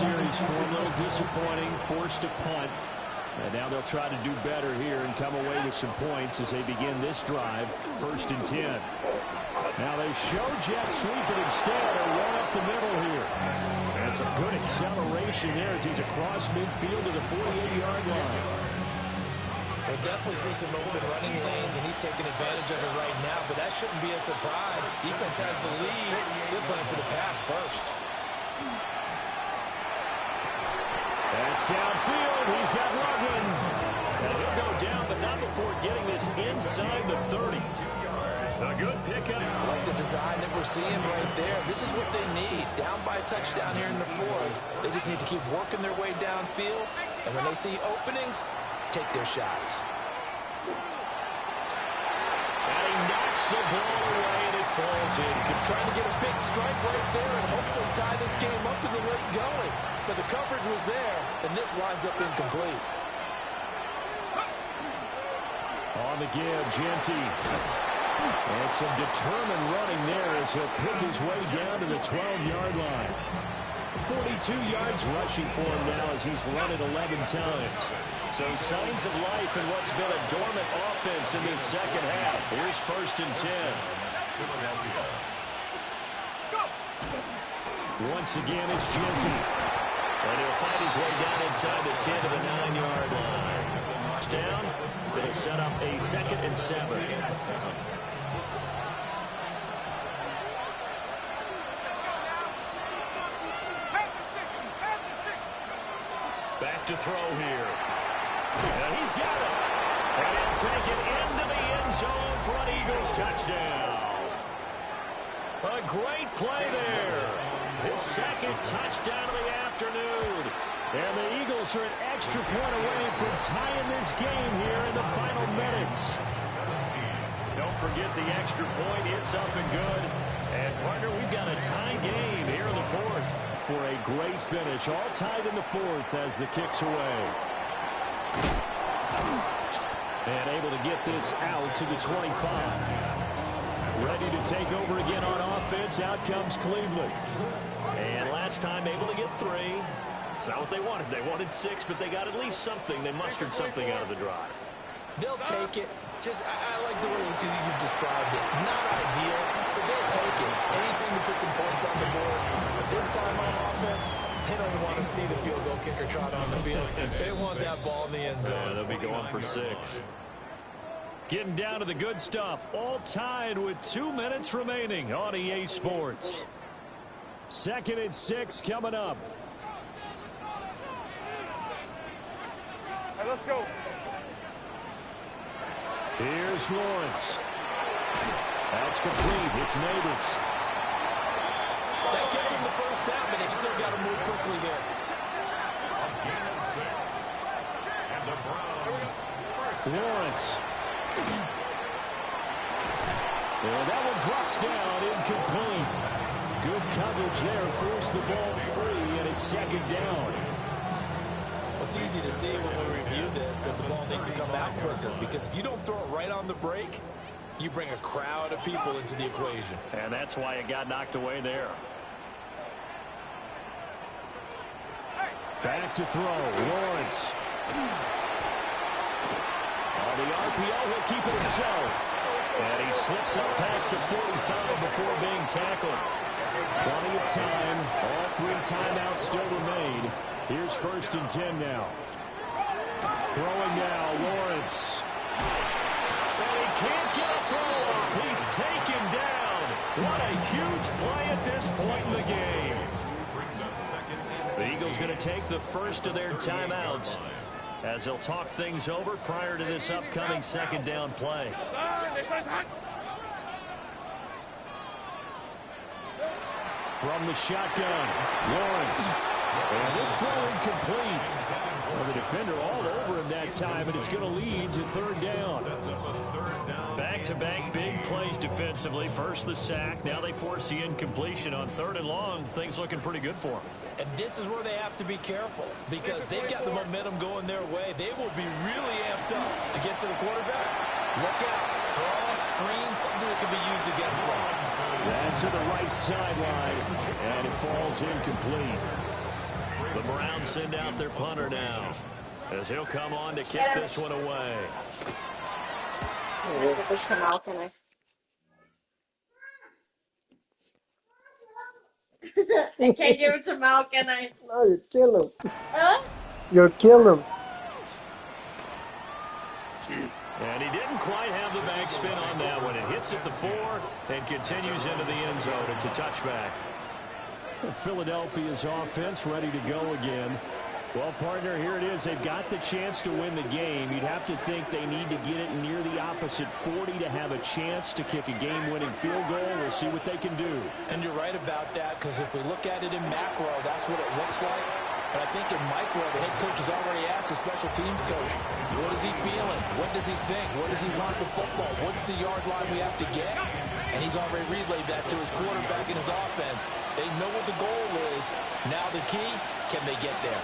series for him. A little disappointing, forced a punt. And now they'll try to do better here and come away with some points as they begin this drive. 1st and 10. Now they show jet sweep it instead. A run up the middle here. And some good acceleration there as he's across midfield to the 48-yard line. We'll definitely see some open running lanes, and he's taking advantage of it right now, but that shouldn't be a surprise. Defense has the lead. They're playing for the pass first. That's downfield. He's got Loveland. And he'll go down, but not before getting this inside the 30. A good pickup. I like the design that we're seeing right there. This is what they need. Down by a touchdown here in the 4th. They just need to keep working their way downfield. And when they see openings, take their shots. And he knocks the ball away, and it falls in. Trying to get a big strike right there and hopefully tie this game up in the late going. But the coverage was there, and this winds up incomplete. On the give, Genty. And some determined running there as he'll pick his way down to the 12-yard line. 42 yards rushing for him now as he's run it 11 times. So signs of life in what's been a dormant offense in this second half. Here's 1st and 10. Once again, it's Genty. And he'll find his way down inside the 10 to the 9-yard line. Down. It'll set up a 2nd and 7. Back to throw here. And he's got it. And he'll take it into the end zone for an Eagles touchdown. A great play there. His 2nd touchdown of the afternoon. And the Eagles are an extra point away from tying this game here in the final minutes. Don't forget the extra point. It's up and good. And, partner, we've got a tie game here in the 4th. For a great finish, all tied in the 4th as the kick's away. And able to get this out to the 25. Ready to take over again on offense. Out comes Cleveland. And last time able to get 3. It's not what they wanted. They wanted 6, but they got at least something. They mustered something out of the drive. They'll take it. I like the way you've described it. Not ideal, but they'll take it. Anything to put some points on the board. But this time on offense, they don't want to see the field goal kicker trot on the field. They want that ball in the end zone. Yeah, they'll be going for 6. Getting down to the good stuff. All tied with 2 minutes remaining on EA Sports. 2nd and 6 coming up. Hey, let's go. Here's Lawrence. That's complete. It's Neighbors. That gets them the 1st down, but they've still got to move quickly here. Lawrence. And that one drops down, incomplete. Good coverage there, forced the ball free, and it's 2nd down. It's easy to see when we review this that the ball needs to come out quicker, because if you don't throw it right on the break, you bring a crowd of people into the equation. And that's why it got knocked away there. Back to throw, Lawrence. On the RPO, he'll keep it himself. And he slips up past the 45 before being tackled. Plenty of time. All 3 timeouts still remain. Here's 1st and 10 now. Throwing now, Lawrence. And he can't get a throw up. He's taken down. What a huge play at this point in the game. The Eagles going to take the first of their timeouts as they'll talk things over prior to this upcoming 2nd down play. From the shotgun, Lawrence. And this throw incomplete. Well, the defender all over him that time, and it's going to lead to 3rd down. Back-to-back big plays defensively. First the sack. Now they force the incompletion on 3rd and long. Things looking pretty good for them. And this is where they have to be careful, because they've got the momentum going their way. They will be really amped up to get to the quarterback. Look out. Draw, screen, something that can be used against them. That's to the right sideline, and it falls incomplete. The Browns send out their punter now, as he'll come on to kick this one away. Give this to Malkin. I can't give it to Malkin. No, you kill him. Huh? You'll kill him. And he didn't quite have the back spin on that one. It hits at the 4 and continues into the end zone. It's a touchback. Philadelphia's offense ready to go again. Well, partner, here it is. They've got the chance to win the game. You'd have to think they need to get it near the opposite 40 to have a chance to kick a game-winning field goal. We'll see what they can do. And you're right about that, because if we look at it in macro, that's what it looks like. But I think in micro, the head coach has already asked the special teams coach, what is he feeling? What does he think? What does he want with football? What's the yard line we have to get? And he's already relayed that to his quarterback and his offense. They know what the goal is. Now the key, can they get there?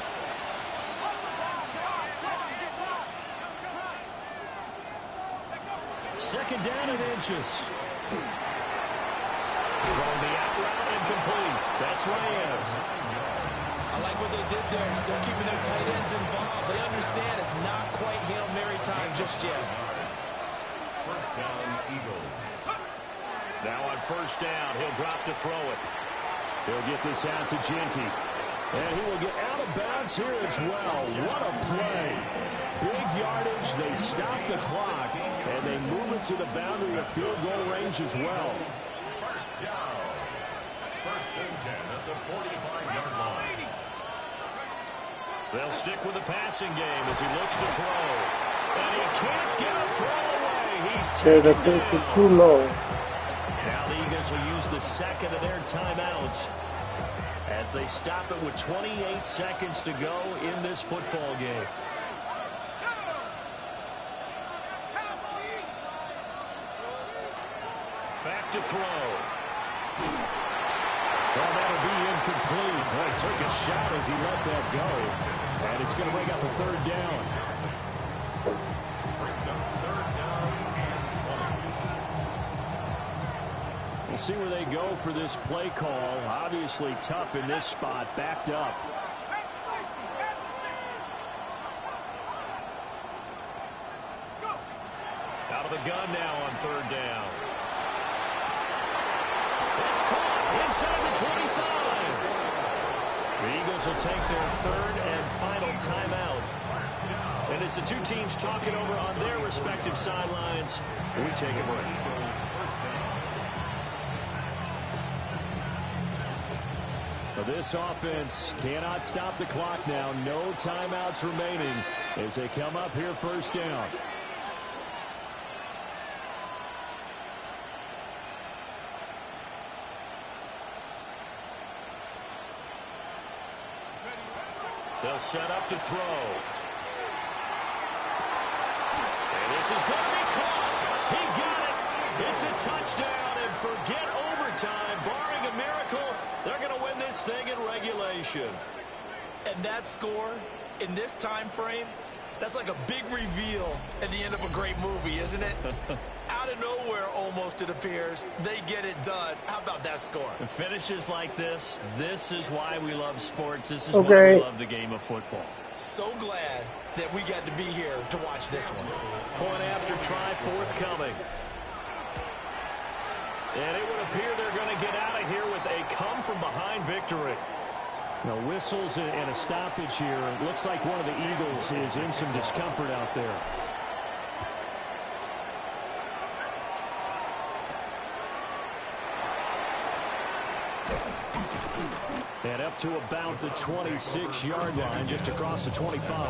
Second down and inches. Throwing the out route incomplete. That's Reyes. I like what they did there. Still keeping their tight ends involved. They understand it's not quite Hail Mary time just yet. First down, Eagles. Now on first down, he'll drop to throw it. He'll get this out to Genty. And he will get out of bounds here as well. What a play. Big yardage. They stop the clock. And they move it to the boundary of field goal range as well. First down. First and 10 at the 45-yard line. They'll stick with the passing game as he looks to throw. And he can't get a throw away. He's Scared that thing for too low. Now the Eagles will use the second of their timeouts as they stop it with 28 seconds to go in this football game. Back to throw. Well, that'll be incomplete. Boy, took a shot as he let that go. And it's going to bring up a third down. Brings up third down and 20. We'll see where they go for this play call. Obviously tough in this spot, backed up. Out of the gun now on third down. It's caught inside the 25. The Eagles will take their third and final timeout. And as the two teams talk it over on their respective sidelines, we take a break. This offense cannot stop the clock now. No timeouts remaining as they come up here first down. They'll set up to throw. And this is going to be caught. He got it. It's a touchdown, and forget overtime. Barring a miracle, they're going to win this thing in regulation. And that score, in this time frame, that's like a big reveal at the end of a great movie, isn't it? Out of nowhere, almost, it appears, they get it done. How about that score? The finishes like this is why we love sports. This is why we love the game of football. So glad that we got to be here to watch this one. Point after try forthcoming. And it would appear they're going to get out of here with a come-from-behind victory. Now, whistles and a stoppage here. It looks like one of the Eagles is in some discomfort out there. And up to about the 26-yard line, just across the 25.